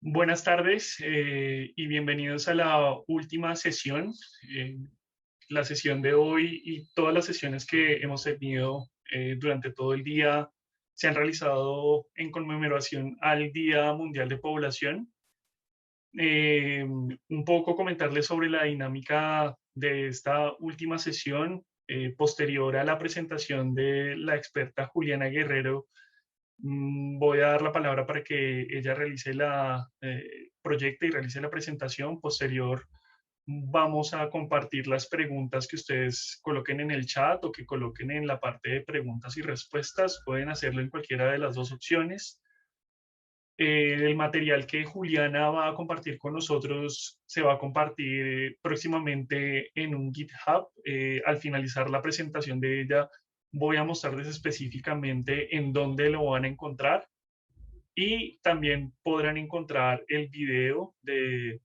Buenas tardes y bienvenidos a la última sesión. eh, la sesión de hoy y todas las sesiones que hemos tenido durante todo el día se han realizado en conmemoración al Día Mundial de Población. Un poco comentarles sobre la dinámica de esta última sesión posterior a la presentación de la experta Juliana Guerrero. Voy a dar la palabra para que ella realice proyecte y realice la presentación. Posterior, vamos a compartir las preguntas que ustedes coloquen en el chat o que coloquen en la parte de preguntas y respuestas. Pueden hacerlo en cualquiera de las dos opciones. El material que Juliana va a compartir con nosotros se va a compartir próximamente en un GitHub. Al finalizar la presentación de ella, voy a mostrarles específicamente en dónde lo van a encontrar y también podrán encontrar el video de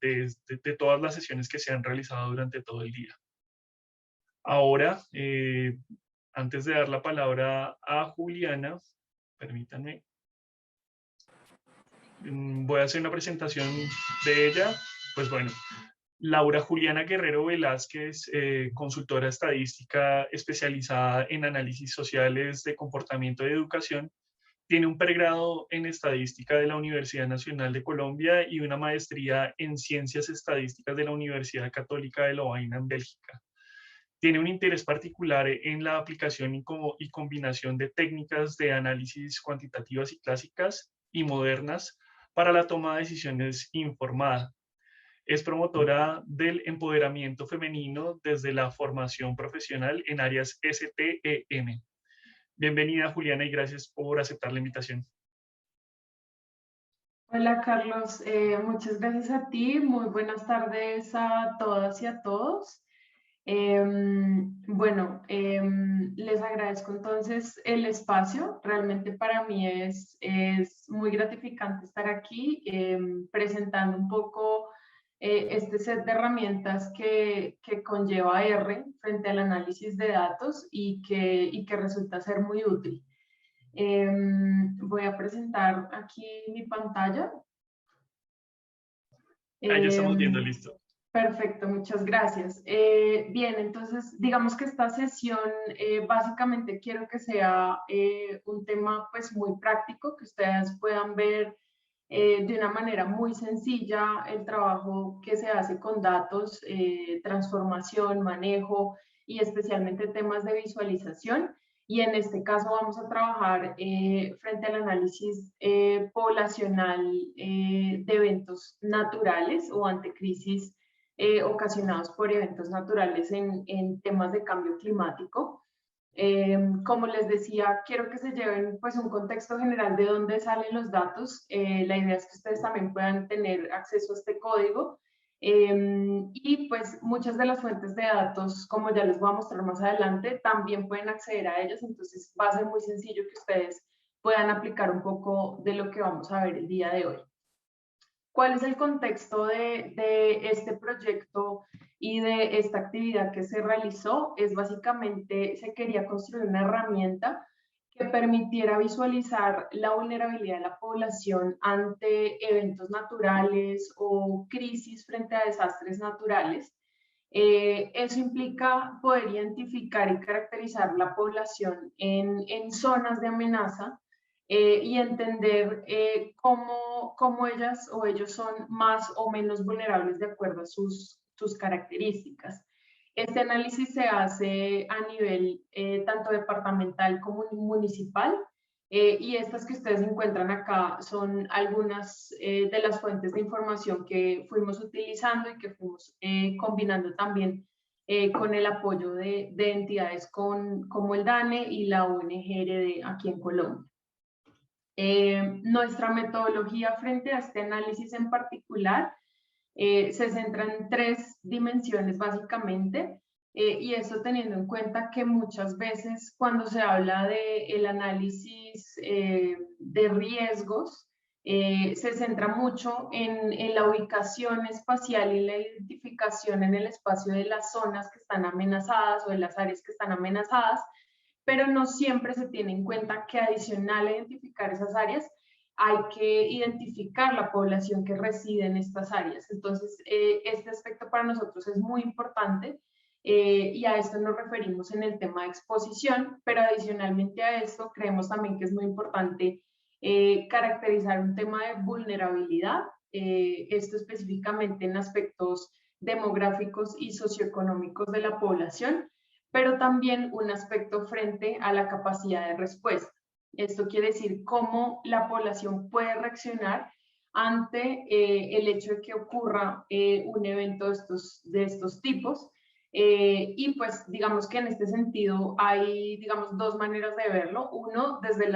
todas las sesiones que se han realizado durante todo el día. Ahora, antes de dar la palabra a Juliana, permítanme, voy a hacer una presentación de ella. Pues bueno, Laura Juliana Guerrero Velázquez, consultora estadística especializada en análisis sociales de comportamiento y educación, tiene un pregrado en estadística de la Universidad Nacional de Colombia y una maestría en ciencias estadísticas de la Universidad Católica de Lovaina en Bélgica. Tiene un interés particular en la aplicación y combinación de técnicas de análisis cuantitativas y clásicas y modernas para la toma de decisiones informada. Es promotora del empoderamiento femenino desde la formación profesional en áreas STEM. Bienvenida, Juliana, y gracias por aceptar la invitación. Hola Carlos, muchas gracias a ti, muy buenas tardes a todas y a todos. Les agradezco entonces el espacio, realmente para mí es muy gratificante estar aquí presentando un poco este set de herramientas que conlleva R frente al análisis de datos y que resulta ser muy útil. Voy a presentar aquí mi pantalla. Ah, ya estamos viendo, Em, listo. Perfecto, muchas gracias. Bien, entonces digamos que esta sesión básicamente quiero que sea un tema pues muy práctico, que ustedes puedan ver de una manera muy sencilla el trabajo que se hace con datos, transformación, manejo y especialmente temas de visualización. Y en este caso vamos a trabajar frente al análisis poblacional de eventos naturales o ante crisis ocasionados por eventos naturales en temas de cambio climático. Como les decía, quiero que se lleven pues un contexto general de dónde salen los datos. La idea es que ustedes también puedan tener acceso a este código. Y pues muchas de las fuentes de datos, como ya les voy a mostrar más adelante, también pueden acceder a ellas. Entonces va a ser muy sencillo que ustedes puedan aplicar un poco de lo que vamos a ver el día de hoy. ¿Cuál es el contexto de este proyecto y de esta actividad que se realizó? Es básicamente, se quería construir una herramienta que permitiera visualizar la vulnerabilidad de la población ante eventos naturales o crisis frente a desastres naturales. Eso implica poder identificar y caracterizar la población en zonas de amenaza y entender cómo ellas o ellos son más o menos vulnerables de acuerdo a sus características. Este análisis se hace a nivel tanto departamental como municipal y estas que ustedes encuentran acá son algunas de las fuentes de información que fuimos utilizando y que fuimos combinando también con el apoyo de entidades como el DANE y la ONG aquí en Colombia. Nuestra metodología frente a este análisis en particular se centra en tres dimensiones básicamente, y eso teniendo en cuenta que muchas veces cuando se habla del análisis de riesgos, se centra mucho en la ubicación espacial y la identificación en el espacio de las zonas que están amenazadas o de las áreas que están amenazadas, pero no siempre se tiene en cuenta que adicional a identificar esas áreas, hay que identificar la población que reside en estas áreas. Entonces, este aspecto para nosotros es muy importante y a esto nos referimos en el tema de exposición, pero adicionalmente a esto creemos también que es muy importante caracterizar un tema de vulnerabilidad, esto específicamente en aspectos demográficos y socioeconómicos de la población, pero también un aspecto frente a la capacidad de respuesta. Esto quiere decir cómo la población puede reaccionar ante el hecho de que ocurra un evento de estos tipos. Y pues digamos que en este sentido hay, digamos, dos maneras de verlo. Uno, desde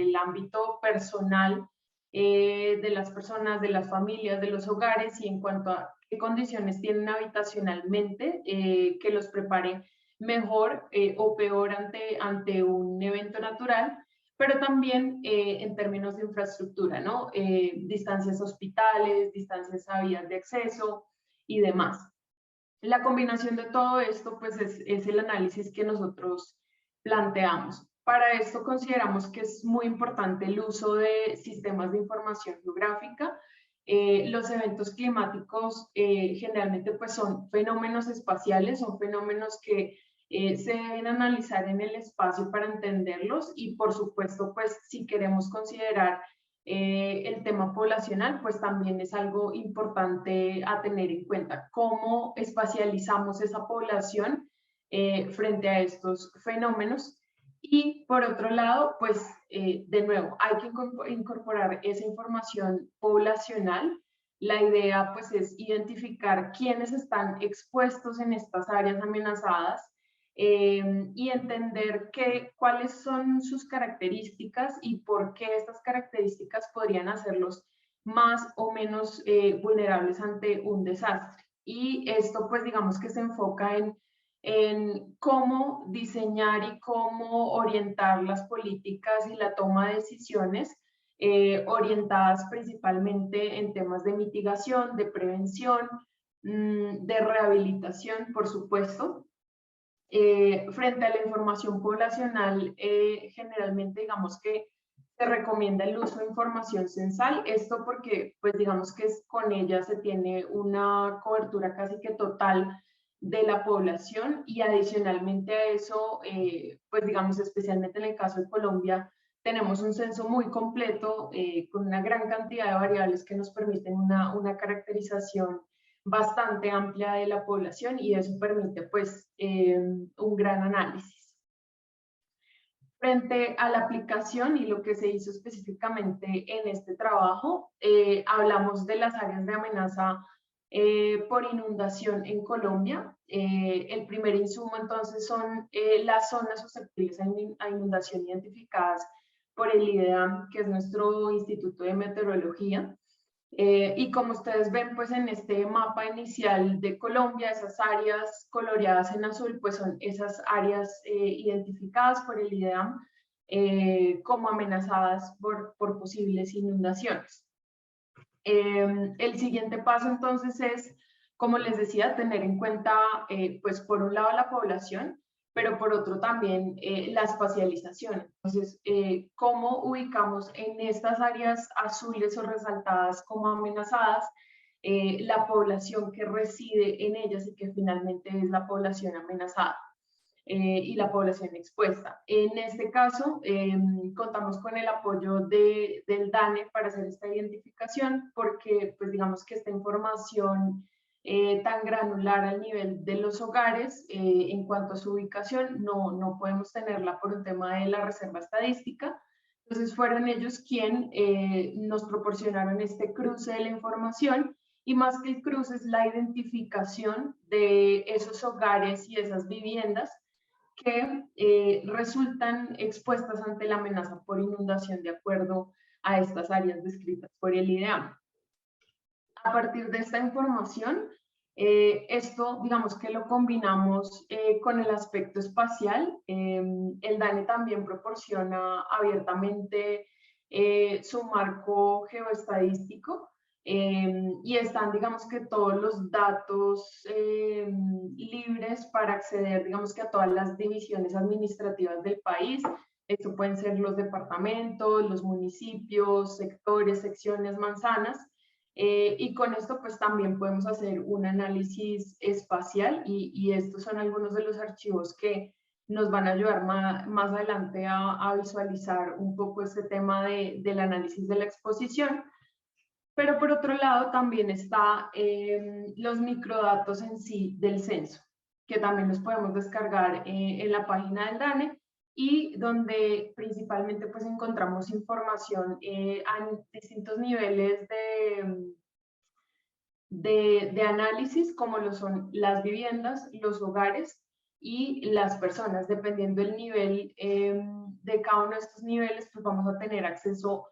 el ámbito personal de las personas, de las familias, de los hogares y en cuanto a qué condiciones tienen habitacionalmente que los prepare mejor o peor ante un evento natural, pero también en términos de infraestructura, ¿no? Distancias hospitales, distancias a vías de acceso y demás. La combinación de todo esto, pues es el análisis que nosotros planteamos. Para esto consideramos que es muy importante el uso de sistemas de información geográfica. Los eventos climáticos generalmente pues son fenómenos espaciales, son fenómenos que se deben analizar en el espacio para entenderlos y por supuesto pues si queremos considerar el tema poblacional, pues también es algo importante a tener en cuenta, cómo espacializamos esa población frente a estos fenómenos. Y por otro lado, pues de nuevo, hay que incorporar esa información poblacional. La idea pues es identificar quiénes están expuestos en estas áreas amenazadas, y entender cuáles son sus características y por qué estas características podrían hacerlos más o menos vulnerables ante un desastre. Y esto pues digamos que se enfoca en cómo diseñar y cómo orientar las políticas y la toma de decisiones orientadas principalmente en temas de mitigación, de prevención, de rehabilitación, por supuesto. Frente a la información poblacional, generalmente digamos que se recomienda el uso de información censal, esto porque pues digamos que con ella se tiene una cobertura casi que total de la población y adicionalmente a eso, pues digamos especialmente en el caso de Colombia, tenemos un censo muy completo con una gran cantidad de variables que nos permiten una caracterización bastante amplia de la población y eso permite pues un gran análisis. Frente a la aplicación y lo que se hizo específicamente en este trabajo, hablamos de las áreas de amenaza por inundación en Colombia. El primer insumo entonces son las zonas susceptibles a inundación identificadas por el IDEAM, que es nuestro Instituto de Meteorología. Y como ustedes ven, pues en este mapa inicial de Colombia, esas áreas coloreadas en azul, pues son esas áreas identificadas por el IDEAM como amenazadas por posibles inundaciones. El siguiente paso entonces es, como les decía, tener en cuenta, pues por un lado la población, pero por otro también la espacialización. Entonces, ¿cómo ubicamos en estas áreas azules o resaltadas como amenazadas la población que reside en ellas y que finalmente es la población amenazada? Y la población expuesta. En este caso, contamos con el apoyo del DANE para hacer esta identificación, porque pues digamos que esta información tan granular al nivel de los hogares, en cuanto a su ubicación, no podemos tenerla por un tema de la reserva estadística. Entonces fueron ellos quienes nos proporcionaron este cruce de la información y más que el cruce es la identificación de esos hogares y esas viviendas que resultan expuestas ante la amenaza por inundación de acuerdo a estas áreas descritas por el IDEAM. A partir de esta información, esto digamos que lo combinamos con el aspecto espacial. El DANE también proporciona abiertamente su marco geoestadístico y están, digamos que todos los datos libres para acceder, digamos que a todas las divisiones administrativas del país, Esto pueden ser los departamentos, los municipios, sectores, secciones, manzanas. Y con esto pues también podemos hacer un análisis espacial y estos son algunos de los archivos que nos van a ayudar más adelante a visualizar un poco este tema del análisis de la exposición. Pero por otro lado también está los microdatos en sí del censo, que también los podemos descargar en la página del DANE y donde principalmente pues encontramos información a distintos niveles de análisis, como lo son las viviendas, los hogares y las personas. Dependiendo del nivel de cada uno de estos niveles, pues vamos a tener acceso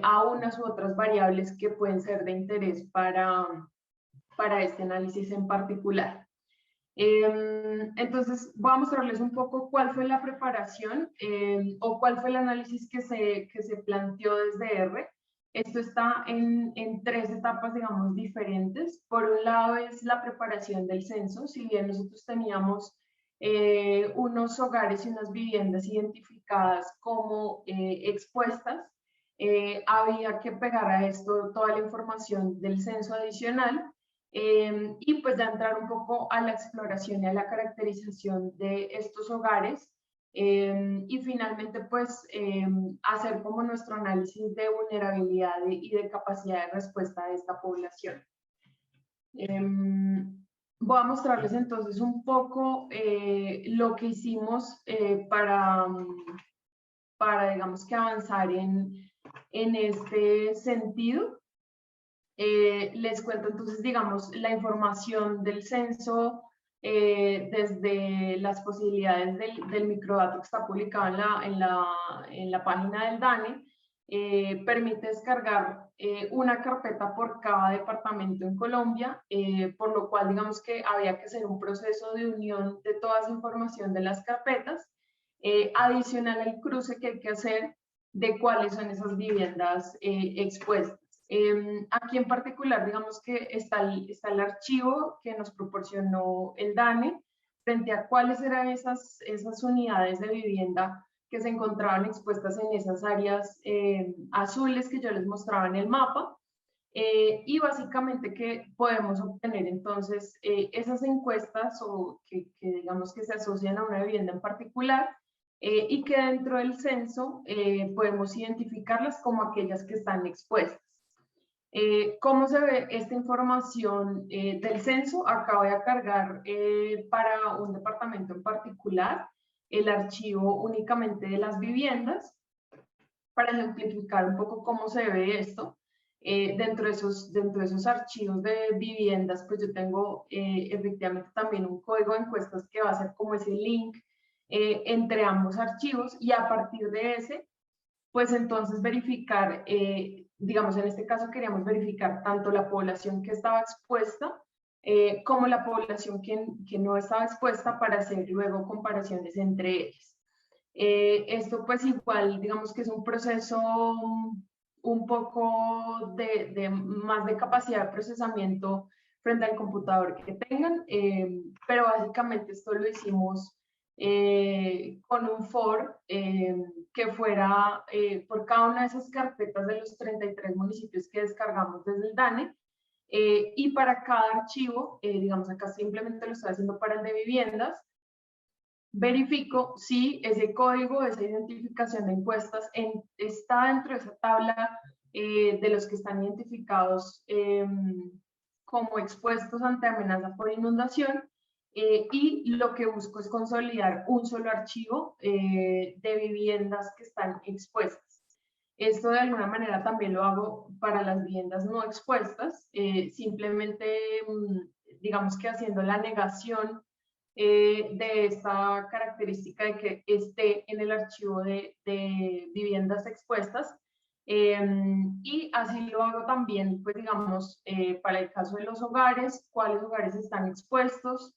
a unas u otras variables que pueden ser de interés para este análisis en particular. Entonces, voy a mostrarles un poco cuál fue la preparación o cuál fue el análisis que se planteó desde R. Esto está en tres etapas, digamos, diferentes. Por un lado es la preparación del censo. Si bien nosotros teníamos unos hogares y unas viviendas identificadas como expuestas, había que pegar a esto toda la información del censo adicional. Y pues ya entrar un poco a la exploración y a la caracterización de estos hogares y finalmente pues hacer como nuestro análisis de vulnerabilidad y de capacidad de respuesta de esta población. Voy a mostrarles entonces un poco lo que hicimos para digamos que avanzar en este sentido. Les cuento entonces, digamos, la información del censo desde las posibilidades del microdato que está publicado en la página del DANE. Permite descargar una carpeta por cada departamento en Colombia, por lo cual digamos que había que hacer un proceso de unión de toda esa información de las carpetas, adicional al cruce que hay que hacer de cuáles son esas viviendas expuestas. Aquí en particular, digamos que está el archivo que nos proporcionó el DANE frente a cuáles eran esas unidades de vivienda que se encontraban expuestas en esas áreas azules que yo les mostraba en el mapa. Y básicamente que podemos obtener entonces esas encuestas o que digamos que se asocian a una vivienda en particular y que dentro del censo podemos identificarlas como aquellas que están expuestas. ¿Cómo se ve esta información del censo? Acá voy a cargar para un departamento en particular el archivo únicamente de las viviendas para ejemplificar un poco cómo se ve esto. Dentro de esos archivos de viviendas, pues yo tengo efectivamente también un código de encuestas que va a ser como ese link entre ambos archivos y a partir de ese, pues entonces verificar, digamos en este caso queríamos verificar tanto la población que estaba expuesta como la población que no estaba expuesta para hacer luego comparaciones entre ellas. Esto pues igual digamos que es un proceso un poco más de capacidad de procesamiento frente al computador que tengan, pero básicamente esto lo hicimos con un for que fuera por cada una de esas carpetas de los 33 municipios que descargamos desde el DANE y para cada archivo, digamos acá simplemente lo estoy haciendo para el de viviendas, verifico si ese código, esa identificación de encuestas está dentro de esa tabla de los que están identificados como expuestos ante amenaza por inundación y lo que busco es consolidar un solo archivo de viviendas que están expuestas. Esto de alguna manera también lo hago para las viviendas no expuestas, simplemente digamos que haciendo la negación de esta característica de que esté en el archivo de viviendas expuestas. Y así lo hago también, pues digamos, para el caso de los hogares, cuáles hogares están expuestos,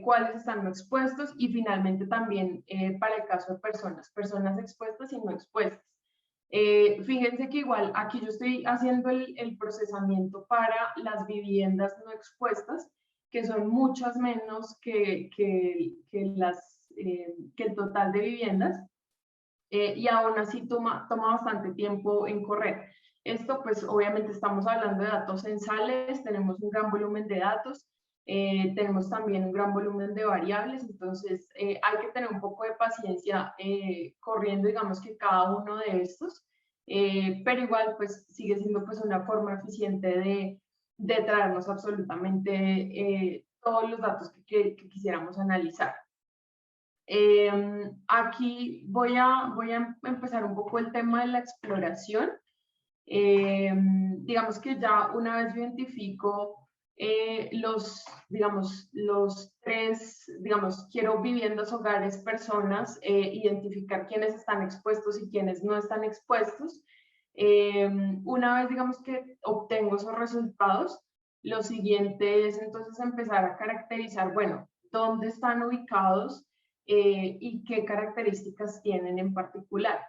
cuáles están no expuestos y finalmente también para el caso de personas expuestas y no expuestas. Fíjense que igual aquí yo estoy haciendo el procesamiento para las viviendas no expuestas, que son muchas menos que el total de viviendas. y aún así toma bastante tiempo en correr. Esto pues obviamente estamos hablando de datos censales, tenemos un gran volumen de datos, tenemos también un gran volumen de variables, entonces hay que tener un poco de paciencia corriendo, digamos que cada uno de estos, pero igual pues sigue siendo pues una forma eficiente de traernos absolutamente todos los datos que quisiéramos analizar. Aquí voy a empezar un poco el tema de la exploración. Digamos que ya una vez yo identifico los tres, quiero viviendas, hogares, personas, identificar quiénes están expuestos y quiénes no están expuestos. Una vez, digamos que obtengo esos resultados, lo siguiente es entonces empezar a caracterizar, bueno, dónde están ubicados y qué características tienen en particular.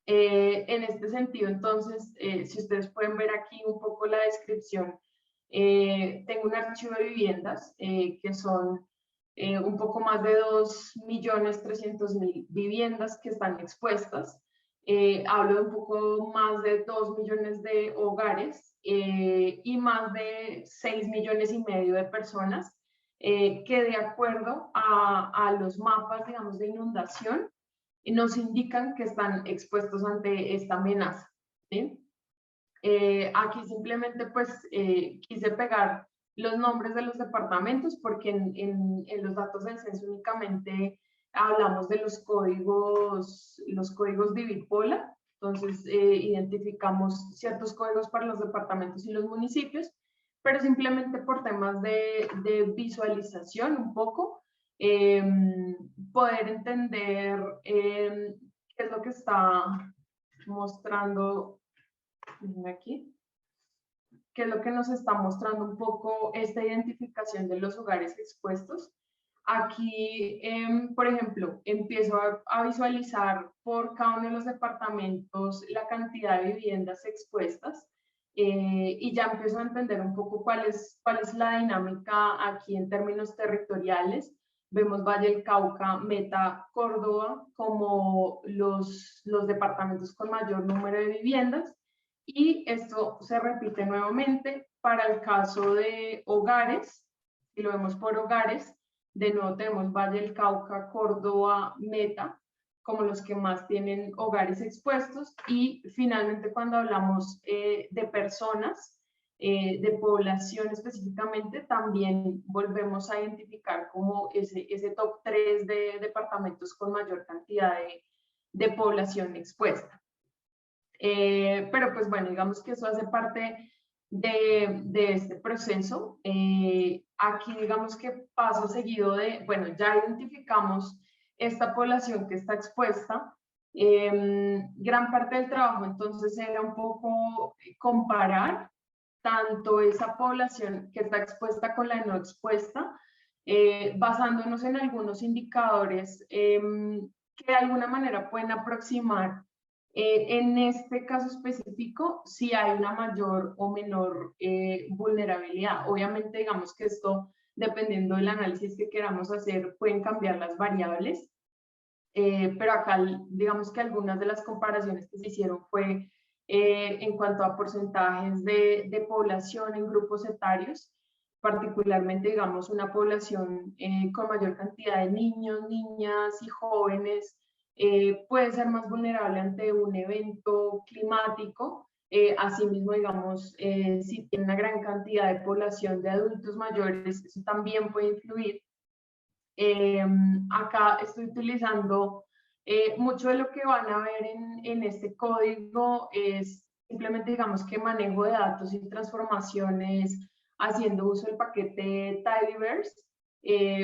En este sentido, entonces, si ustedes pueden ver aquí un poco la descripción, tengo un archivo de viviendas que son un poco más de 2.300.000 viviendas que están expuestas. Hablo de un poco más de 2 millones de hogares y más de 6,5 millones de personas que de acuerdo a los mapas, digamos, de inundación, nos indican que están expuestos ante esta amenaza. ¿Sí? Aquí simplemente pues quise pegar los nombres de los departamentos porque en los datos del censo únicamente hablamos de los códigos DIVIPOLA, entonces identificamos ciertos códigos para los departamentos y los municipios, pero simplemente por temas de visualización un poco, poder entender qué es lo que está mostrando aquí, qué es lo que nos está mostrando un poco esta identificación de los hogares expuestos. Aquí, por ejemplo, empiezo a visualizar por cada uno de los departamentos la cantidad de viviendas expuestas y ya empiezo a entender un poco cuál es la dinámica aquí en términos territoriales. Vemos Valle del Cauca, Meta, Córdoba como los departamentos con mayor número de viviendas y esto se repite nuevamente para el caso de hogares, y lo vemos por hogares, de nuevo tenemos Valle del Cauca, Córdoba, Meta, como los que más tienen hogares expuestos. Y finalmente cuando hablamos de personas, de población específicamente, también volvemos a identificar como ese top 3 de departamentos con mayor cantidad de población expuesta. Pero pues bueno, digamos que eso hace parte de este proceso. Aquí digamos que paso seguido de, bueno, ya identificamos esta población que está expuesta. Gran parte del trabajo entonces era un poco comparar tanto esa población que está expuesta con la no expuesta, basándonos en algunos indicadores que de alguna manera pueden aproximar en este caso específico, si hay una mayor o menor vulnerabilidad. Obviamente, digamos que esto, dependiendo del análisis que queramos hacer, pueden cambiar las variables, pero acá, digamos que algunas de las comparaciones que se hicieron fue en cuanto a porcentajes de población en grupos etarios, particularmente, digamos, una población con mayor cantidad de niños, niñas y jóvenes, puede ser más vulnerable ante un evento climático. Asimismo, digamos, si tiene una gran cantidad de población de adultos mayores, eso también puede influir. Acá estoy utilizando mucho de lo que van a ver en este código es simplemente, digamos, que manejo de datos y transformaciones haciendo uso del paquete Tidyverse,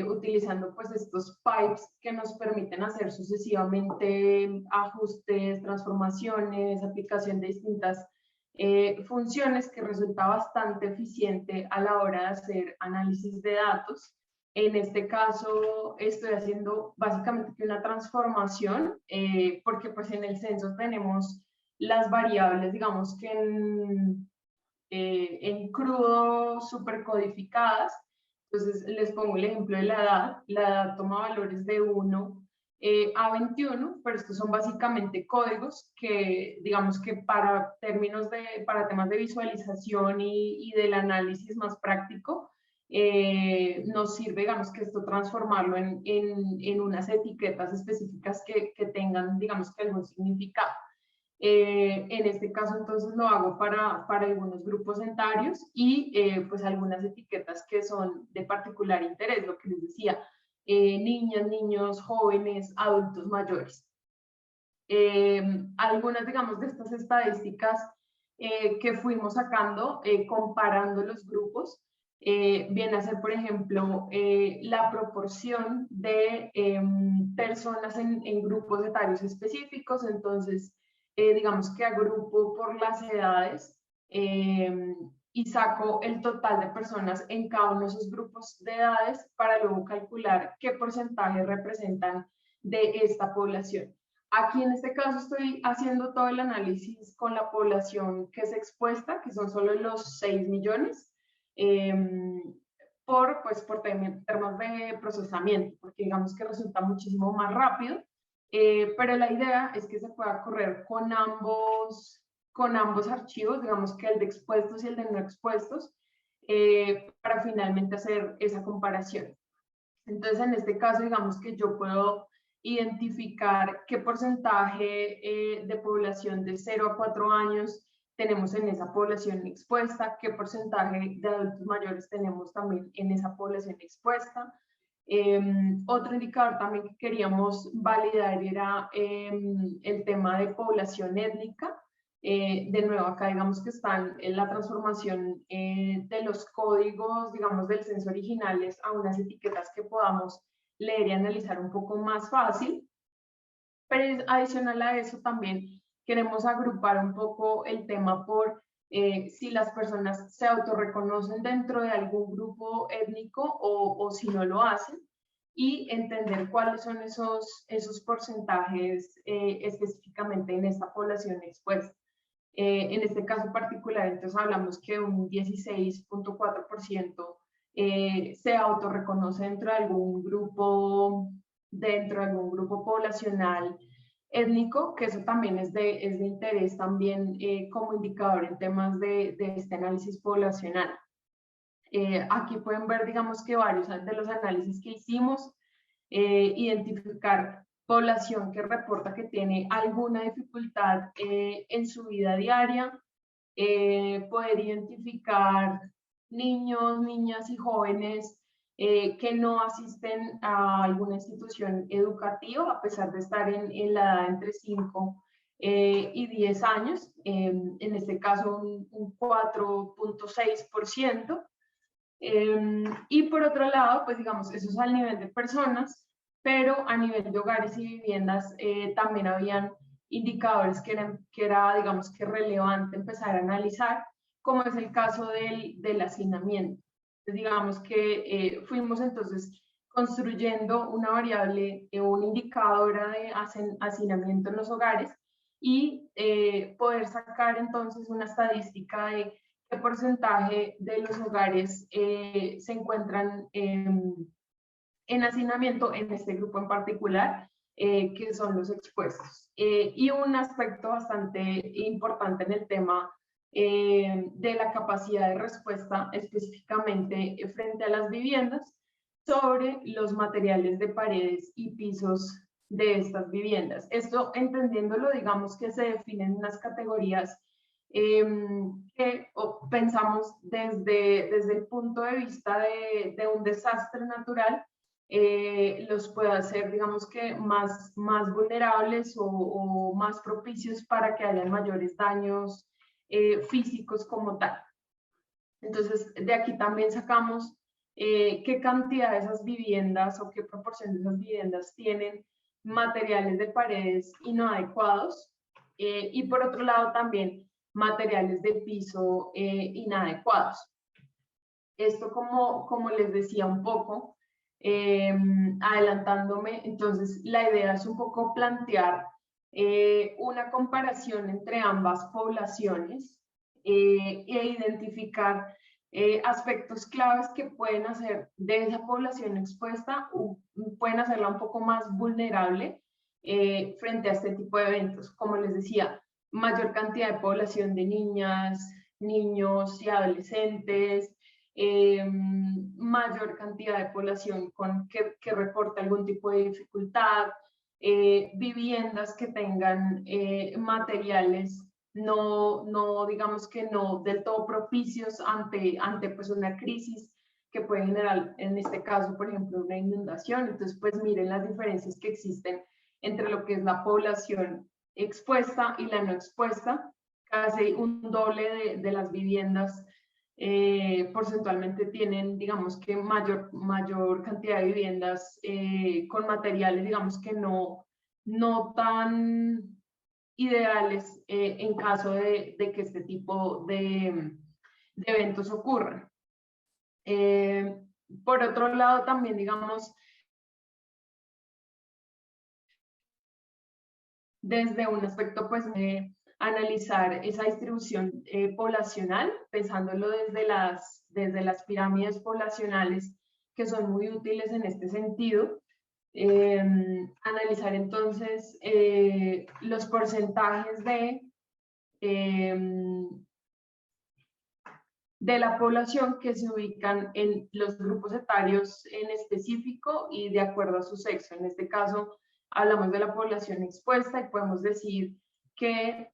utilizando pues estos pipes que nos permiten hacer sucesivamente ajustes, transformaciones, aplicación de distintas funciones, que resulta bastante eficiente a la hora de hacer análisis de datos. En este caso estoy haciendo básicamente una transformación porque pues en el censo tenemos las variables, digamos que en crudo supercodificadas. Entonces les pongo el ejemplo de la edad. La edad toma valores de 1 A21, pero estos son básicamente códigos que, digamos que para temas de visualización y del análisis más práctico, nos sirve, digamos que esto transformarlo en unas etiquetas específicas que tengan, digamos que algún significado. En este caso, entonces, lo hago para algunos grupos etarios y pues algunas etiquetas que son de particular interés, lo que les decía, niñas, niños, jóvenes, adultos mayores. Algunas, digamos, de estas estadísticas que fuimos sacando, comparando los grupos, viene a ser, por ejemplo, la proporción de personas en grupos etarios específicos. Entonces, digamos que agrupo por las edades y saco el total de personas en cada uno de esos grupos de edades para luego calcular qué porcentaje representan de esta población. Aquí en este caso estoy haciendo todo el análisis con la población que es expuesta, que son solo los 6 millones, por temas de procesamiento, porque digamos que resulta muchísimo más rápido, pero la idea es que se pueda correr con ambos archivos, digamos que el de expuestos y el de no expuestos, para finalmente hacer esa comparación. Entonces, en este caso, digamos que yo puedo identificar qué porcentaje de población de 0 a 4 años tenemos en esa población expuesta, qué porcentaje de adultos mayores tenemos también en esa población expuesta. Otro indicador también que queríamos validar era el tema de población étnica. De nuevo, acá digamos que están en la transformación de los códigos, digamos, del censo originales a unas etiquetas que podamos leer y analizar un poco más fácil. Pero adicional a eso también queremos agrupar un poco el tema por si las personas se autorreconocen dentro de algún grupo étnico o si no lo hacen, y entender cuáles son esos porcentajes específicamente en esta población expuesta. En este caso particular, entonces hablamos que un 16.4% se autorreconoce dentro de algún grupo poblacional étnico, que eso también es de interés también como indicador en temas de este análisis poblacional. Aquí pueden ver, digamos que varios de los análisis que hicimos, identificar población que reporta que tiene alguna dificultad en su vida diaria, poder identificar niños, niñas y jóvenes que no asisten a alguna institución educativa a pesar de estar en la edad entre 5 y 10 años, en este caso un 4.6%. Y por otro lado, pues digamos, eso es al nivel de personas, pero a nivel de hogares y viviendas también habían indicadores que era, digamos, que relevante empezar a analizar, como es el caso del hacinamiento. Entonces, digamos que fuimos entonces construyendo una variable, una indicadora de hacinamiento en los hogares y poder sacar entonces una estadística de qué porcentaje de los hogares se encuentran en hacinamiento en este grupo en particular, que son los expuestos. Y un aspecto bastante importante en el tema de la capacidad de respuesta específicamente frente a las viviendas sobre los materiales de paredes y pisos de estas viviendas. Esto, entendiéndolo, digamos que se definen unas categorías que pensamos desde el punto de vista de un desastre natural, los puede hacer, digamos que, más vulnerables o más propicios para que hayan mayores daños físicos como tal. Entonces, de aquí también sacamos qué cantidad de esas viviendas o qué proporción de esas viviendas tienen materiales de paredes inadecuados, y por otro lado también materiales de piso inadecuados. Esto, como les decía un poco, adelantándome, entonces la idea es un poco plantear una comparación entre ambas poblaciones e identificar aspectos claves que pueden hacer de esa población expuesta, pueden hacerla un poco más vulnerable frente a este tipo de eventos. Como les decía, mayor cantidad de población de niñas, niños y adolescentes, mayor cantidad de población que reporta algún tipo de dificultad, viviendas que tengan materiales no digamos que no del todo propicios ante pues una crisis que puede generar, en este caso, por ejemplo, una inundación. Entonces, pues miren las diferencias que existen entre lo que es la población expuesta y la no expuesta. Casi un doble de las viviendas porcentualmente tienen, digamos que mayor cantidad de viviendas con materiales, digamos que no tan ideales en caso de que este tipo de eventos ocurran. Por otro lado, también, digamos, desde un aspecto, pues, analizar esa distribución poblacional, pensándolo desde las pirámides poblacionales, que son muy útiles en este sentido. Analizar entonces los porcentajes de la población que se ubican en los grupos etarios en específico y de acuerdo a su sexo. En este caso, hablamos de la población expuesta y podemos decir que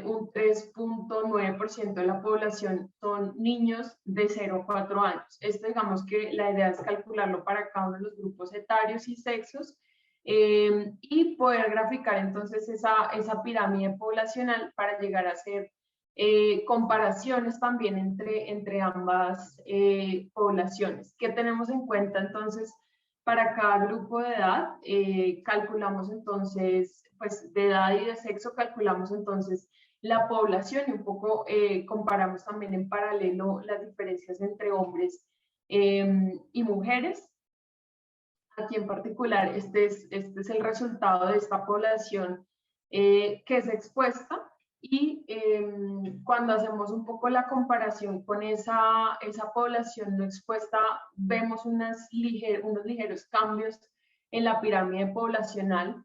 un 3.9% de la población son niños de 0 a 4 años. Esto, digamos que la idea es calcularlo para cada uno de los grupos etarios y sexos y poder graficar entonces esa pirámide poblacional para llegar a ser comparaciones también entre ambas poblaciones. ¿Qué tenemos en cuenta entonces para cada grupo de edad? Calculamos entonces, pues de edad y de sexo, calculamos entonces la población y un poco comparamos también en paralelo las diferencias entre hombres y mujeres. Aquí en particular, este es el resultado de esta población que es expuesta. Y cuando hacemos un poco la comparación con esa población no expuesta, vemos unos ligeros cambios en la pirámide poblacional,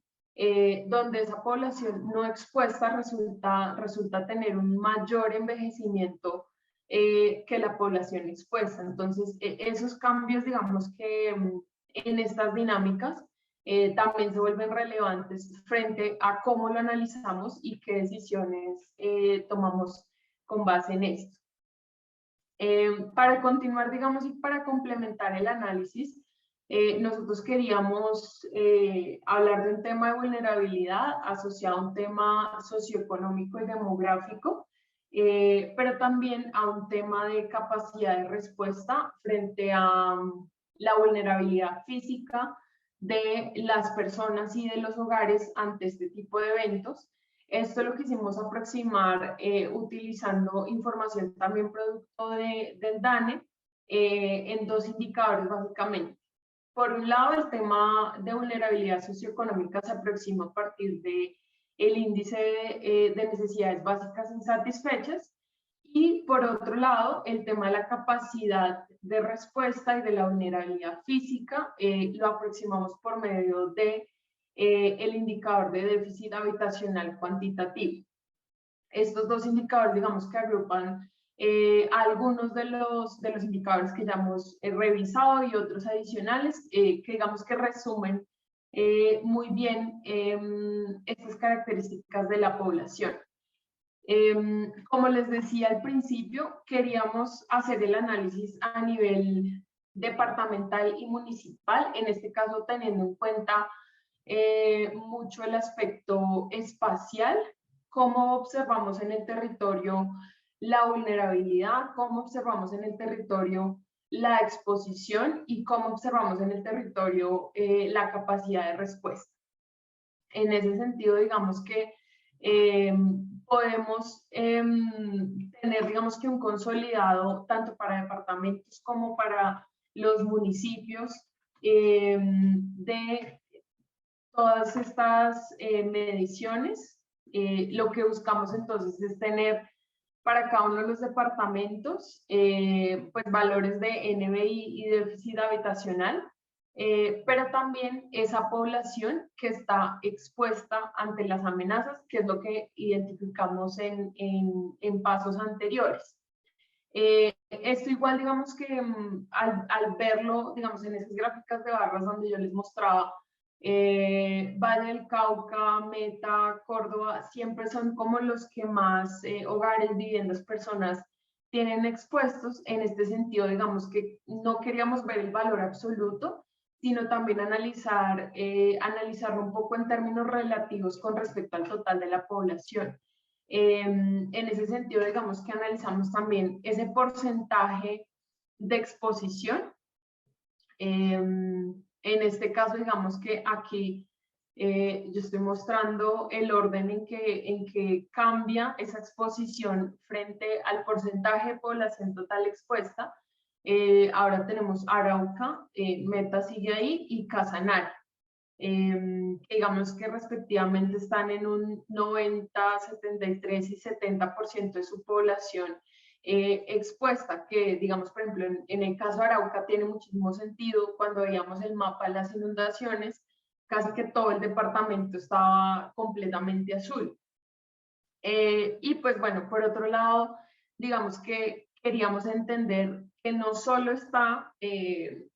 donde esa población no expuesta resulta tener un mayor envejecimiento que la población expuesta. Entonces, esos cambios, digamos que en estas dinámicas, también se vuelven relevantes frente a cómo lo analizamos y qué decisiones tomamos con base en esto. Para continuar, digamos, y para complementar el análisis, nosotros queríamos hablar de un tema de vulnerabilidad asociado a un tema socioeconómico y demográfico, pero también a un tema de capacidad de respuesta frente a la vulnerabilidad física de las personas y de los hogares ante este tipo de eventos. Esto lo quisimos aproximar utilizando información también producto del DANE en dos indicadores básicamente. Por un lado, el tema de vulnerabilidad socioeconómica se aproxima a partir del índice de necesidades básicas insatisfechas. Y por otro lado, el tema de la capacidad de respuesta y de la vulnerabilidad física lo aproximamos por medio de el indicador de déficit habitacional cuantitativo. Estos dos indicadores, digamos que agrupan algunos de los indicadores que ya hemos revisado y otros adicionales que digamos que resumen muy bien estas características de la población. Como les decía al principio, queríamos hacer el análisis a nivel departamental y municipal, en este caso teniendo en cuenta mucho el aspecto espacial, cómo observamos en el territorio la vulnerabilidad, cómo observamos en el territorio la exposición y cómo observamos en el territorio la capacidad de respuesta. En ese sentido, digamos que podemos tener, digamos que un consolidado tanto para departamentos como para los municipios de todas estas mediciones. Lo que buscamos entonces es tener para cada uno de los departamentos, pues valores de NBI y déficit habitacional, pero también esa población que está expuesta ante las amenazas, que es lo que identificamos en pasos anteriores. Esto igual, digamos que al verlo, digamos, en esas gráficas de barras donde yo les mostraba, Valle del Cauca, Meta, Córdoba, siempre son como los que más hogares, viviendas, personas tienen expuestos. En este sentido, digamos que no queríamos ver el valor absoluto, sino también analizarlo un poco en términos relativos con respecto al total de la población. En ese sentido, digamos que analizamos también ese porcentaje de exposición. En este caso, digamos que aquí yo estoy mostrando el orden en que cambia esa exposición frente al porcentaje de población total expuesta. Ahora tenemos Arauca, Meta sigue ahí, y Casanare. Digamos que respectivamente están en un 90, 73 y 70% de su población expuesta, que digamos, por ejemplo, en el caso de Arauca tiene muchísimo sentido. Cuando veíamos el mapa de las inundaciones, casi que todo el departamento estaba completamente azul. Y pues bueno, por otro lado, digamos que queríamos entender que no solo está el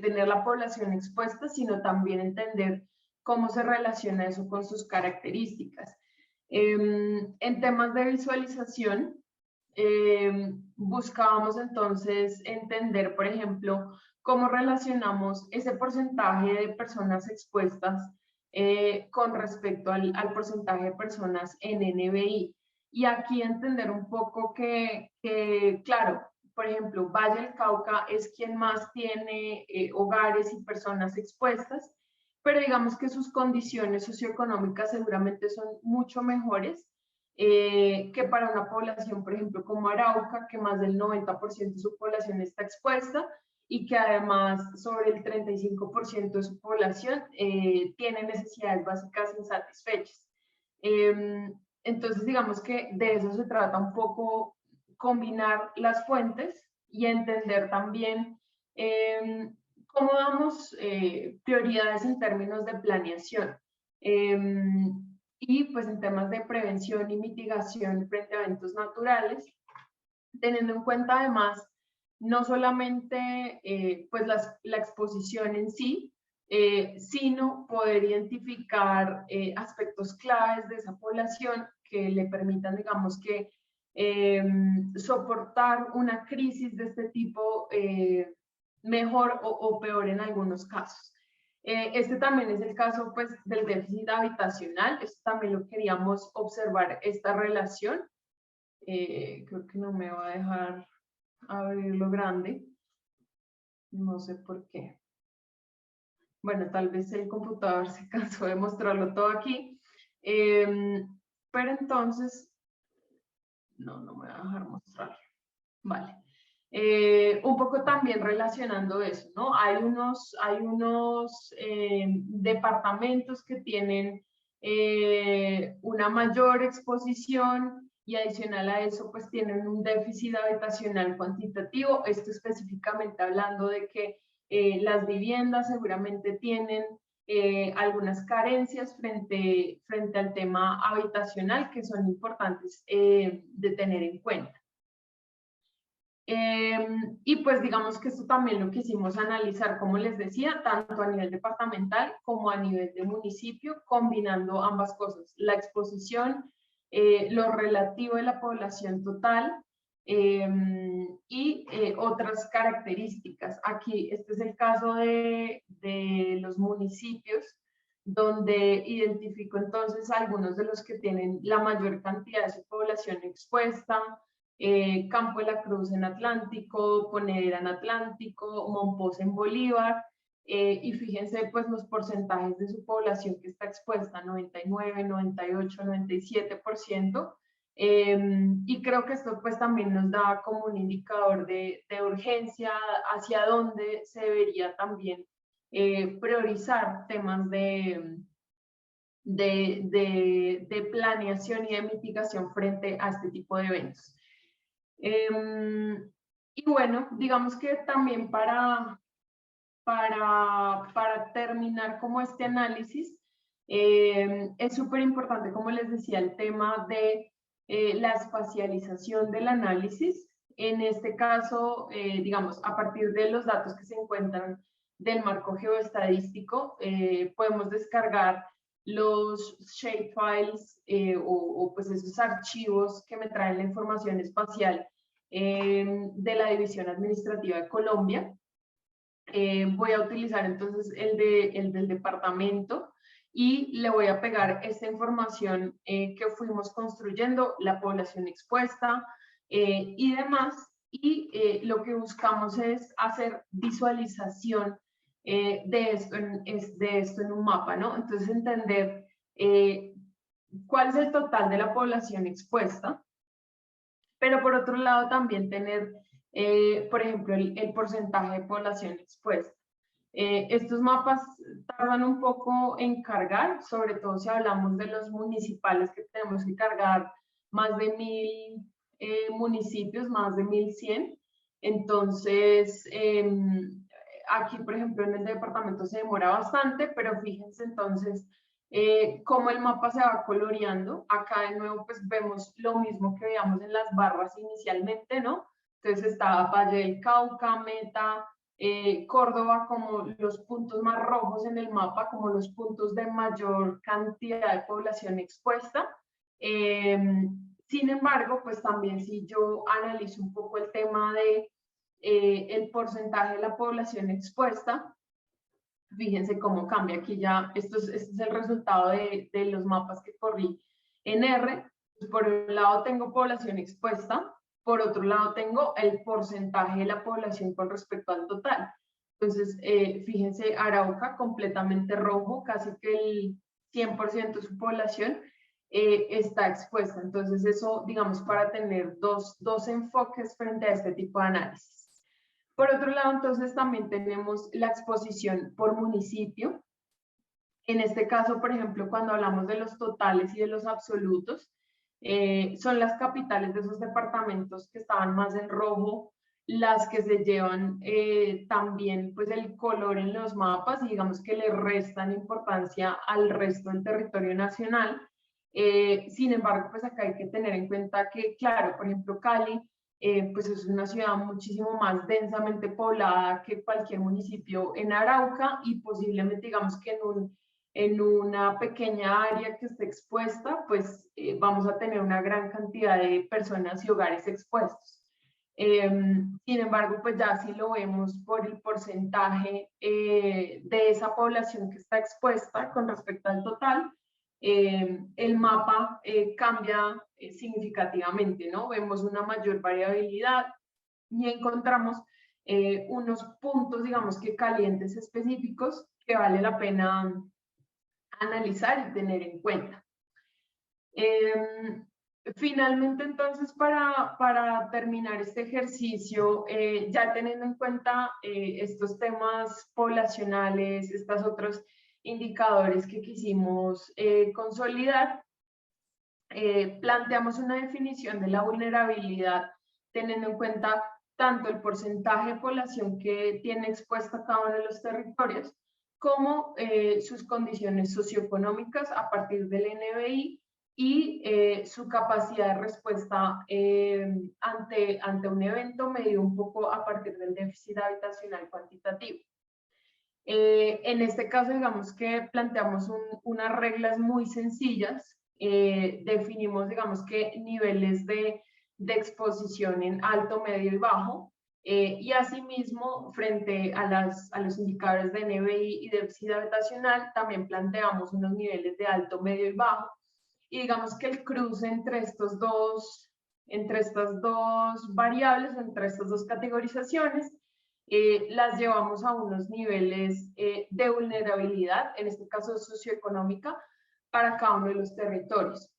tener la población expuesta, sino también entender cómo se relaciona eso con sus características. En temas de visualización, buscábamos entonces entender, por ejemplo, cómo relacionamos ese porcentaje de personas expuestas con respecto al porcentaje de personas en NBI. Y aquí entender un poco que claro, por ejemplo, Valle del Cauca es quien más tiene hogares y personas expuestas, pero digamos que sus condiciones socioeconómicas seguramente son mucho mejores que para una población, por ejemplo, como Arauca, que más del 90% de su población está expuesta, y que además sobre el 35% de su población tiene necesidades básicas insatisfechas. Entonces, digamos que de eso se trata un poco, combinar las fuentes y entender también cómo damos prioridades en términos de planeación. Y pues en temas de prevención y mitigación frente a eventos naturales, teniendo en cuenta además no solamente pues la exposición en sí, sino poder identificar aspectos claves de esa población que le permitan, digamos que, soportar una crisis de este tipo mejor o peor en algunos casos. Este también es el caso pues, del déficit habitacional. Esto también lo queríamos observar, esta relación. Creo que no me va a dejar abrirlo grande. No sé por qué. Bueno, tal vez el computador se cansó de mostrarlo todo aquí. Pero entonces, no me va a dejar mostrarlo. Vale. Un poco también relacionando eso, ¿no? Hay unos departamentos que tienen una mayor exposición, y adicional a eso, pues tienen un déficit habitacional cuantitativo. Esto específicamente hablando de que las viviendas seguramente tienen algunas carencias frente al tema habitacional que son importantes de tener en cuenta. Y pues digamos que esto también lo quisimos analizar, como les decía, tanto a nivel departamental como a nivel de municipio, combinando ambas cosas, la exposición, lo relativo de la población total y otras características. Aquí este es el caso de los municipios, donde identifico entonces algunos de los que tienen la mayor cantidad de su población expuesta. Campo de la Cruz en Atlántico, Ponedera en Atlántico, Mompox en Bolívar, y fíjense pues los porcentajes de su población que está expuesta, 99, 98, 97%, y creo que esto pues también nos da como un indicador de urgencia hacia dónde se debería también priorizar temas de planeación y de mitigación frente a este tipo de eventos. Y bueno, digamos que también para terminar como este análisis, es súper importante, como les decía, el tema de la espacialización del análisis. En este caso, digamos, a partir de los datos que se encuentran del marco geoestadístico, podemos descargar los shapefiles o pues esos archivos que me traen la información espacial de la División Administrativa de Colombia. Voy a utilizar entonces el del departamento y le voy a pegar esta información que fuimos construyendo, la población expuesta y demás. Y lo que buscamos es hacer visualización de esto en un mapa, ¿no? Entonces entender cuál es el total de la población expuesta, pero por otro lado también tener, por ejemplo, el porcentaje de población expuesta. Estos mapas tardan un poco en cargar, sobre todo si hablamos de los municipales, que tenemos que cargar más de 1000 municipios, más de 1100. Entonces, aquí, por ejemplo, en el departamento se demora bastante, pero fíjense entonces cómo el mapa se va coloreando. Acá de nuevo pues vemos lo mismo que veíamos en las barras inicialmente, ¿no? Entonces está Valle del Cauca, Meta, Córdoba como los puntos más rojos en el mapa, como los puntos de mayor cantidad de población expuesta. Sin embargo, pues también si yo analizo un poco el tema de el porcentaje de la población expuesta, fíjense cómo cambia aquí ya. Este es el resultado de los mapas que corrí en R. Pues por un lado tengo población expuesta, por otro lado tengo el porcentaje de la población con respecto al total. Entonces, fíjense, Arauca completamente rojo, casi que el 100% de su población está expuesta. Entonces, eso, digamos, para tener dos enfoques frente a este tipo de análisis. Por otro lado, entonces, también tenemos la exposición por municipio. En este caso, por ejemplo, cuando hablamos de los totales y de los absolutos, son las capitales de esos departamentos que estaban más en rojo, las que se llevan también pues el color en los mapas y digamos que le restan importancia al resto del territorio nacional. Sin embargo, pues acá hay que tener en cuenta que, claro, por ejemplo, Cali, pues es una ciudad muchísimo más densamente poblada que cualquier municipio en Arauca y posiblemente digamos que en una pequeña área que esté expuesta, pues vamos a tener una gran cantidad de personas y hogares expuestos. Sin embargo, pues ya si lo vemos por el porcentaje de esa población que está expuesta con respecto al total, el mapa cambia significativamente, ¿no? Vemos una mayor variabilidad y encontramos unos puntos, digamos que calientes específicos que vale la pena analizar y tener en cuenta. Finalmente, entonces, para terminar este ejercicio, ya teniendo en cuenta estos temas poblacionales, estos otros indicadores que quisimos consolidar, planteamos una definición de la vulnerabilidad teniendo en cuenta tanto el porcentaje de población que tiene expuesta cada uno de los territorios, como sus condiciones socioeconómicas a partir del NBI y su capacidad de respuesta ante un evento medido un poco a partir del déficit habitacional cuantitativo. En este caso, digamos que planteamos unas reglas muy sencillas, definimos, digamos que niveles de exposición en alto, medio y bajo, y asimismo, frente a los indicadores de NBI y déficit habitacional, también planteamos unos niveles de alto, medio y bajo, y digamos que el cruce entre estas dos variables, entre estas dos categorizaciones, las llevamos a unos niveles de vulnerabilidad, en este caso socioeconómica, para cada uno de los territorios.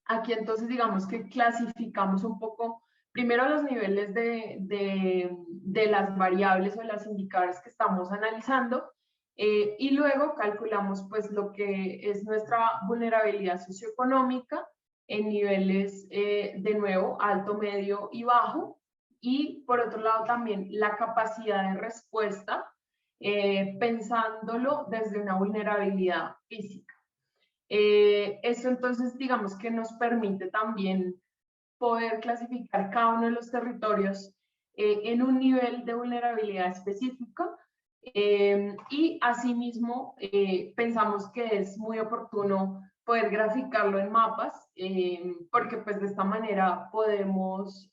Aquí entonces digamos que clasificamos un poco, primero los niveles de las variables o las indicadores que estamos analizando, y luego calculamos pues lo que es nuestra vulnerabilidad socioeconómica en niveles de nuevo alto, medio y bajo, y por otro lado también la capacidad de respuesta, pensándolo desde una vulnerabilidad física. Esto entonces digamos que nos permite también poder clasificar cada uno de los territorios en un nivel de vulnerabilidad específico, y asimismo pensamos que es muy oportuno poder graficarlo en mapas, porque pues de esta manera podemos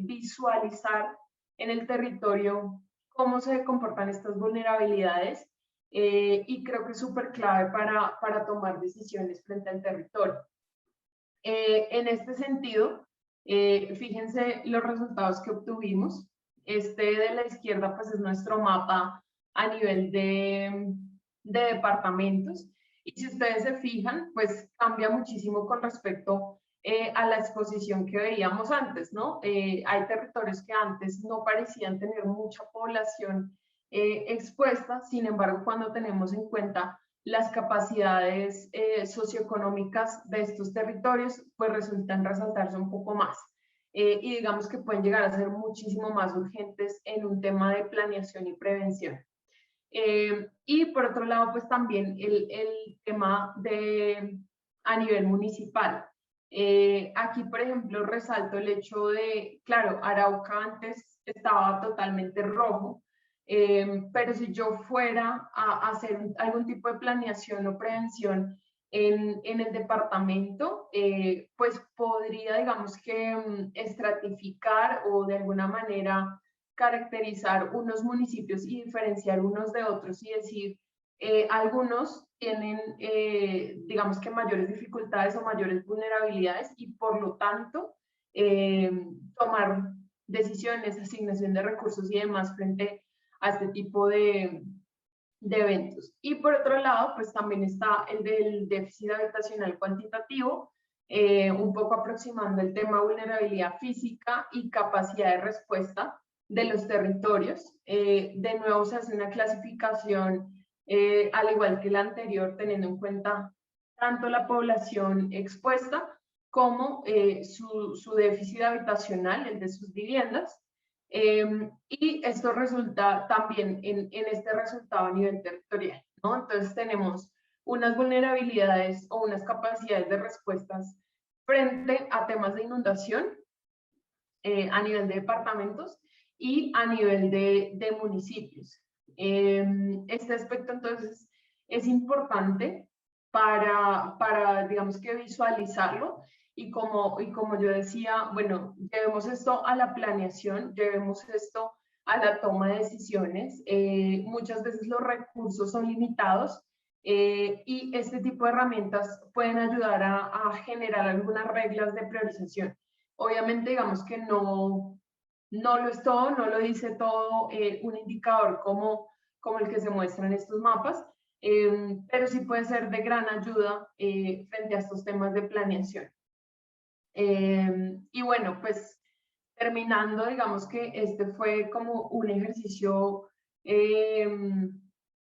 visualizar en el territorio cómo se comportan estas vulnerabilidades, y creo que es súper clave para tomar decisiones frente al territorio. En este sentido, fíjense los resultados que obtuvimos. Este de la izquierda pues es nuestro mapa a nivel de departamentos, y si ustedes se fijan pues cambia muchísimo con respecto a la exposición que veíamos antes, ¿no? Hay territorios que antes no parecían tener mucha población expuesta, sin embargo cuando tenemos en cuenta las capacidades socioeconómicas de estos territorios pues resultan resaltarse un poco más, y digamos que pueden llegar a ser muchísimo más urgentes en un tema de planeación y prevención. Y por otro lado pues también el tema a nivel municipal. Aquí por ejemplo resalto el hecho de, claro, Arauca antes estaba totalmente rojo, pero si yo fuera a hacer algún tipo de planeación o prevención en el departamento, pues podría, digamos que, estratificar o de alguna manera caracterizar unos municipios y diferenciar unos de otros y decir, algunos tienen, digamos que mayores dificultades o mayores vulnerabilidades y por lo tanto tomar decisiones, asignación de recursos y demás frente a este tipo de eventos. Y por otro lado, pues también está el del déficit habitacional cuantitativo, un poco aproximando el tema vulnerabilidad física y capacidad de respuesta de los territorios. De nuevo se hace una clasificación, al igual que la anterior, teniendo en cuenta tanto la población expuesta como su déficit habitacional, el de sus viviendas. Y esto resulta también en este resultado a nivel territorial, ¿no? Entonces tenemos unas vulnerabilidades o unas capacidades de respuestas frente a temas de inundación a nivel de departamentos y a nivel de municipios. Este aspecto entonces es importante para digamos que visualizarlo. Y como yo decía, bueno, llevemos esto a la planeación, llevemos esto a la toma de decisiones. Muchas veces los recursos son limitados, y este tipo de herramientas pueden ayudar a generar algunas reglas de priorización. Obviamente, digamos que no lo es todo, no lo dice todo un indicador como el que se muestra en estos mapas, pero sí puede ser de gran ayuda frente a estos temas de planeación. Y bueno, pues terminando, digamos que este fue como un ejercicio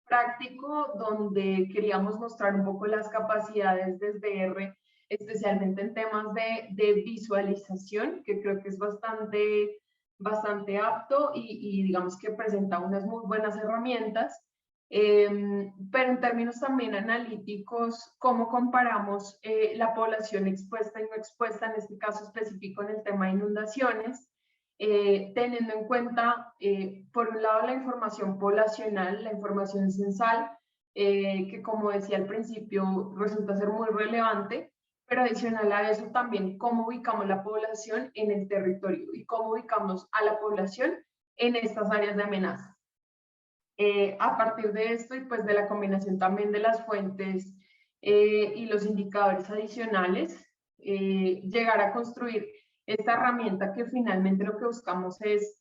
práctico donde queríamos mostrar un poco las capacidades de SDR, especialmente en temas de visualización, que creo que es bastante apto y digamos que presenta unas muy buenas herramientas. Pero en términos también analíticos, ¿cómo comparamos la población expuesta y no expuesta, en este caso específico en el tema de inundaciones? Teniendo en cuenta, por un lado, la información poblacional, la información censal, que como decía al principio, resulta ser muy relevante, pero adicional a eso también cómo ubicamos la población en el territorio y cómo ubicamos a la población en estas áreas de amenaza. A partir de esto y pues de la combinación también de las fuentes y los indicadores adicionales, llegar a construir esta herramienta que finalmente lo que buscamos es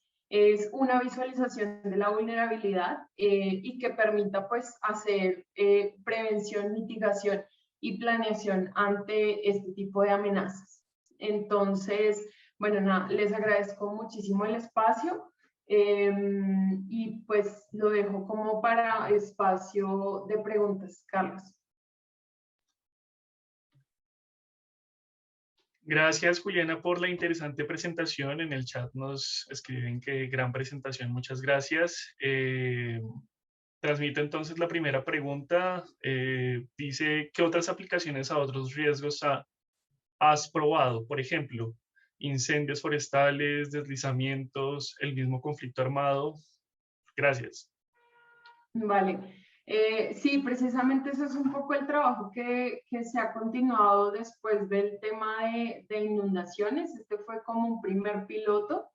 una visualización de la vulnerabilidad y que permita pues hacer prevención, mitigación y planeación ante este tipo de amenazas. Entonces, bueno, nada, les agradezco muchísimo el espacio. Y pues lo dejo como para espacio de preguntas, Carlos. Gracias, Juliana, por la interesante presentación. En el chat nos escriben que gran presentación, muchas gracias. Transmito entonces la primera pregunta. Dice, ¿qué otras aplicaciones a otros riesgos has probado? Por ejemplo, incendios forestales, deslizamientos, el mismo conflicto armado. Gracias. Vale. Sí, precisamente eso es un poco el trabajo que se ha continuado después del tema de inundaciones. Este fue como un primer piloto.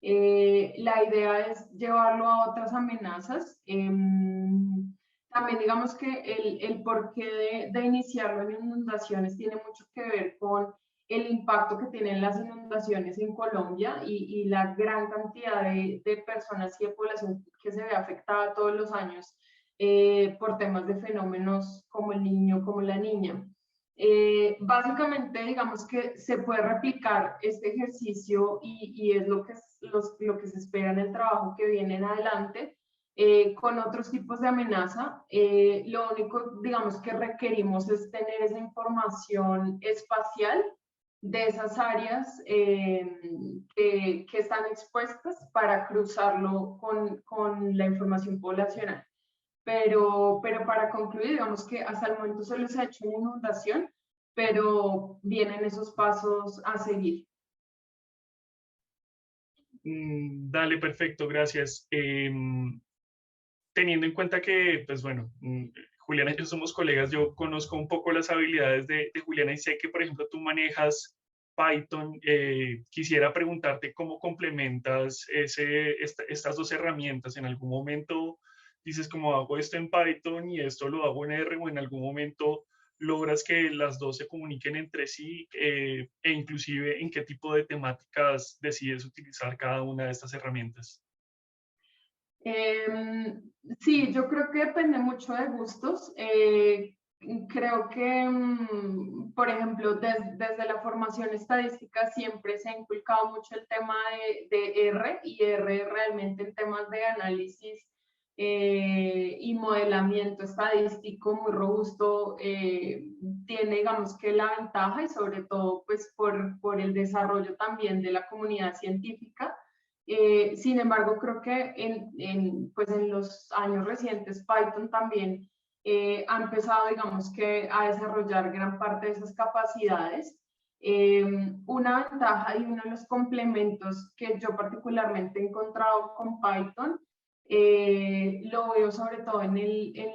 La idea es llevarlo a otras amenazas. También digamos que el porqué de iniciarlo en inundaciones tiene mucho que ver con el impacto que tienen las inundaciones en Colombia y la gran cantidad de personas y de población que se ve afectada todos los años por temas de fenómenos como el niño, como la niña. Básicamente, digamos que se puede replicar este ejercicio y es lo que se espera en el trabajo que viene en adelante con otros tipos de amenaza. Lo único, digamos, que requerimos es tener esa información espacial de esas áreas que están expuestas para cruzarlo con la información poblacional. Pero para concluir, digamos que hasta el momento solo se ha hecho una inundación, pero vienen esos pasos a seguir. Dale, perfecto, gracias. Teniendo en cuenta que, pues bueno, Juliana y yo somos colegas, yo conozco un poco las habilidades de Juliana y sé que, por ejemplo, tú manejas Python. Quisiera preguntarte cómo complementas estas dos herramientas. En algún momento dices, como hago esto en Python y esto lo hago en R, o en algún momento logras que las dos se comuniquen entre sí, e inclusive en qué tipo de temáticas decides utilizar cada una de estas herramientas. Sí, yo creo que depende mucho de gustos. Creo que, por ejemplo, desde la formación estadística siempre se ha inculcado mucho el tema de R, y R realmente en temas de análisis y modelamiento estadístico muy robusto tiene, digamos, que la ventaja, y sobre todo pues por el desarrollo también de la comunidad científica. Sin embargo, creo que pues en los años recientes Python también ha empezado, digamos, que a desarrollar gran parte de esas capacidades. Una ventaja y uno de los complementos que yo particularmente he encontrado con Python, lo veo sobre todo en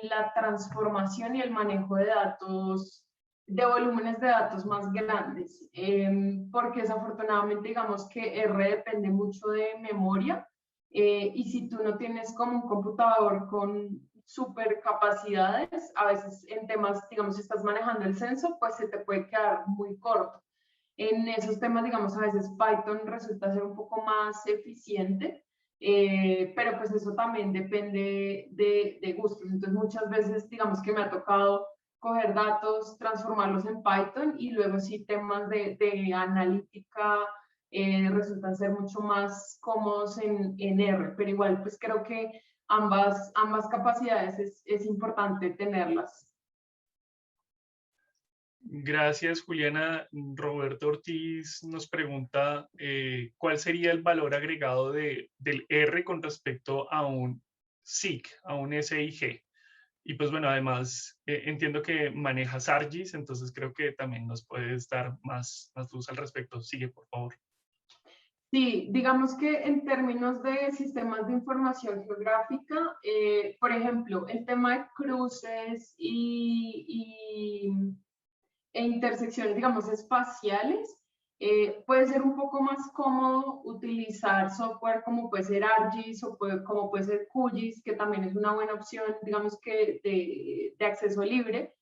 la transformación y el manejo de datos, de volúmenes de datos más grandes, porque desafortunadamente digamos que R depende mucho de memoria, y si tú no tienes como un computador con super capacidades, a veces en temas, digamos, si estás manejando el censo, pues se te puede quedar muy corto. En esos temas, digamos, a veces Python resulta ser un poco más eficiente, pero pues eso también depende de gustos. Entonces muchas veces, digamos, que me ha tocado coger datos, transformarlos en Python, y luego sí temas de analítica resultan ser mucho más cómodos en R, pero igual pues creo que ambas capacidades es importante tenerlas. Gracias, Juliana. Roberto Ortiz nos pregunta cuál sería el valor agregado del R con respecto a un SIG, a un SIG. Y pues bueno, además entiendo que manejas ARGIS, entonces creo que también nos puedes dar más luz al respecto. Sigue, por favor. Sí, digamos que en términos de sistemas de información geográfica, por ejemplo, el tema de cruces e intersecciones, digamos, espaciales, puede ser un poco más cómodo utilizar software como puede ser ArcGIS o como puede ser QGIS, que también es una buena opción, digamos, que de acceso libre.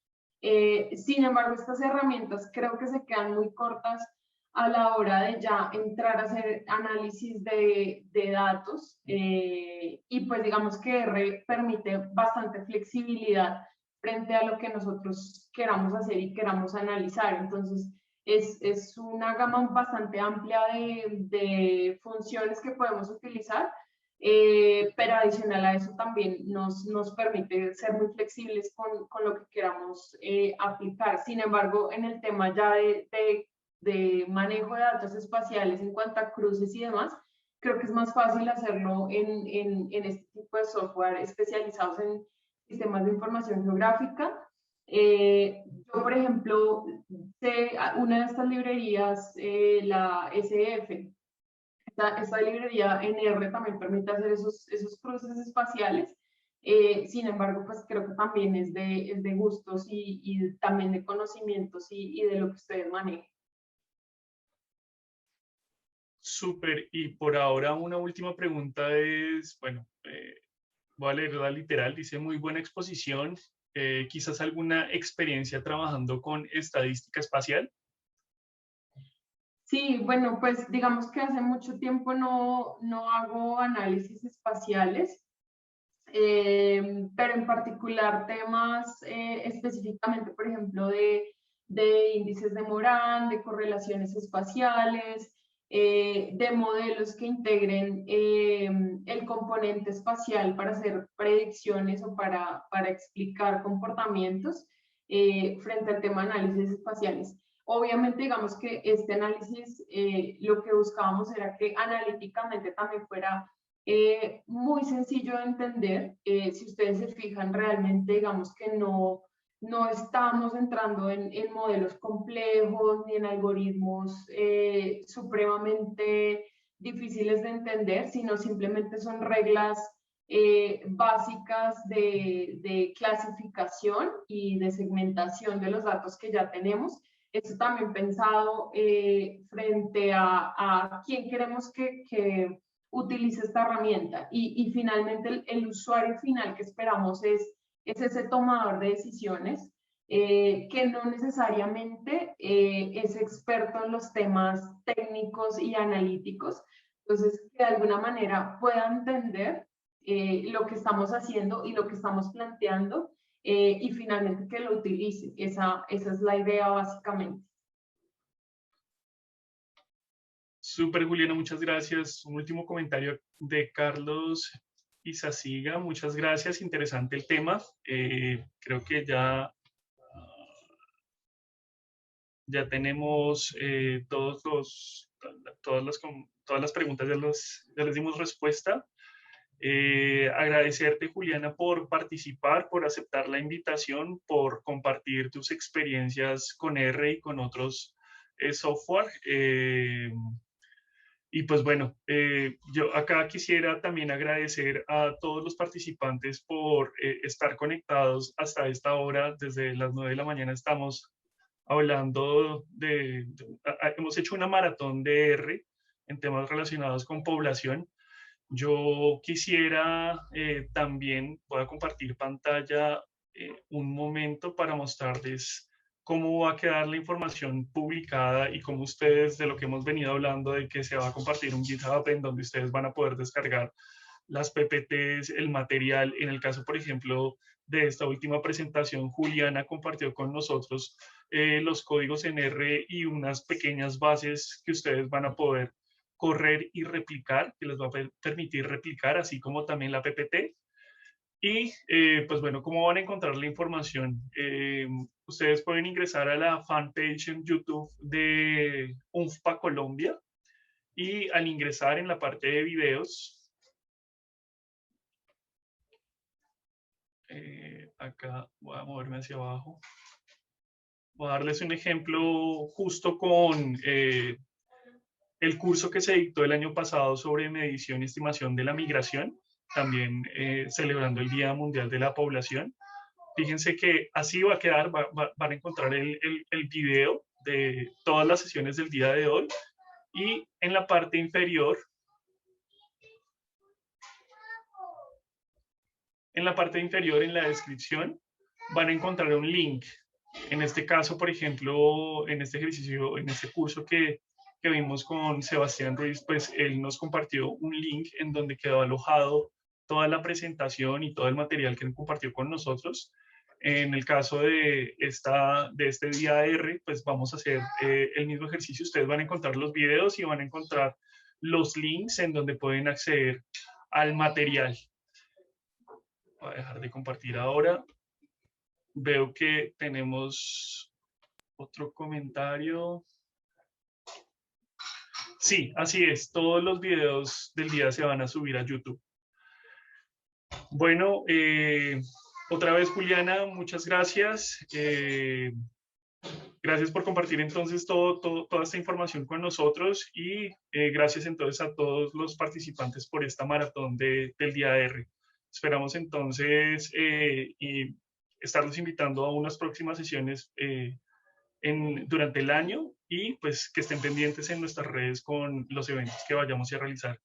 Sin embargo, estas herramientas creo que se quedan muy cortas a la hora de ya entrar a hacer análisis de datos, y pues digamos que R permite bastante flexibilidad frente a lo que nosotros queramos hacer y queramos analizar. Entonces, es una gama bastante amplia de funciones que podemos utilizar, pero adicional a eso también nos permite ser muy flexibles con lo que queramos aplicar. Sin embargo, en el tema ya de de manejo de datos espaciales en cuanto a cruces y demás, creo que es más fácil hacerlo en este tipo de software especializados en sistemas de información geográfica. Yo, por ejemplo, sé una de estas librerías, la SF, esta librería en R también permite hacer esos cruces espaciales. Sin embargo, pues creo que también es de gustos y también de conocimientos y de lo que ustedes manejen. Súper. Y por ahora una última pregunta es, bueno, voy a leerla literal, dice muy buena exposición, quizás alguna experiencia trabajando con estadística espacial. Sí, bueno, pues digamos que hace mucho tiempo no hago análisis espaciales, pero en particular temas específicamente, por ejemplo, de índices de Moran, de correlaciones espaciales, de modelos que integren el componente espacial para hacer predicciones o para explicar comportamientos frente al tema de análisis espaciales. Obviamente, digamos que este análisis lo que buscábamos era que analíticamente también fuera muy sencillo de entender. Si ustedes se fijan, realmente digamos que no estamos entrando en modelos complejos ni en algoritmos supremamente difíciles de entender, sino simplemente son reglas básicas de clasificación y de segmentación de los datos que ya tenemos. Esto también pensado frente a quién queremos que utilice esta herramienta. Y finalmente el usuario final que esperamos es ese tomador de decisiones que no necesariamente es experto en los temas técnicos y analíticos. Entonces, que de alguna manera pueda entender lo que estamos haciendo y lo que estamos planteando y finalmente que lo utilice. Esa es la idea básicamente. Súper, Juliana, muchas gracias. Un último comentario de Carlos Izaziga. Muchas gracias, interesante el tema. Creo que ya tenemos todas las preguntas, ya les dimos respuesta. Agradecerte, Juliana, por participar, por aceptar la invitación, por compartir tus experiencias con R y con otros software. Y pues bueno, yo acá quisiera también agradecer a todos los participantes por estar conectados hasta esta hora. Desde las 9 de la mañana estamos hablando hemos hecho una maratón de R en temas relacionados con población. Yo quisiera también, voy a compartir pantalla un momento para mostrarles cómo va a quedar la información publicada y cómo ustedes, de lo que hemos venido hablando, de que se va a compartir un GitHub en donde ustedes van a poder descargar las PPTs, el material. En el caso, por ejemplo, de esta última presentación, Juliana compartió con nosotros los códigos en R y unas pequeñas bases que ustedes van a poder correr y replicar, que les va a permitir replicar, así como también la PPT. Y pues bueno, ¿cómo van a encontrar la información? Ustedes pueden ingresar a la fanpage en YouTube de UNFPA Colombia y al ingresar en la parte de videos, acá voy a moverme hacia abajo. Voy a darles un ejemplo justo con el curso que se dictó el año pasado sobre medición y estimación de la migración, también celebrando el Día Mundial de la Población. Fíjense que así va a quedar, van a encontrar el video de todas las sesiones del día de hoy y en la parte inferior, en la descripción, van a encontrar un link. En este caso, por ejemplo, en este ejercicio, en este curso que vimos con Sebastián Ruiz, pues él nos compartió un link en donde quedó alojado toda la presentación y todo el material que él compartió con nosotros. En el caso de este día R, pues vamos a hacer el mismo ejercicio. Ustedes van a encontrar los videos y van a encontrar los links en donde pueden acceder al material. Voy a dejar de compartir ahora. Veo que tenemos otro comentario. Sí, así es. Todos los videos del día se van a subir a YouTube. Bueno, otra vez, Juliana, muchas gracias. Gracias por compartir entonces toda esta información con nosotros y gracias entonces a todos los participantes por esta maratón del día R. Esperamos entonces y estarlos invitando a unas próximas sesiones durante el año y pues que estén pendientes en nuestras redes con los eventos que vayamos a realizar.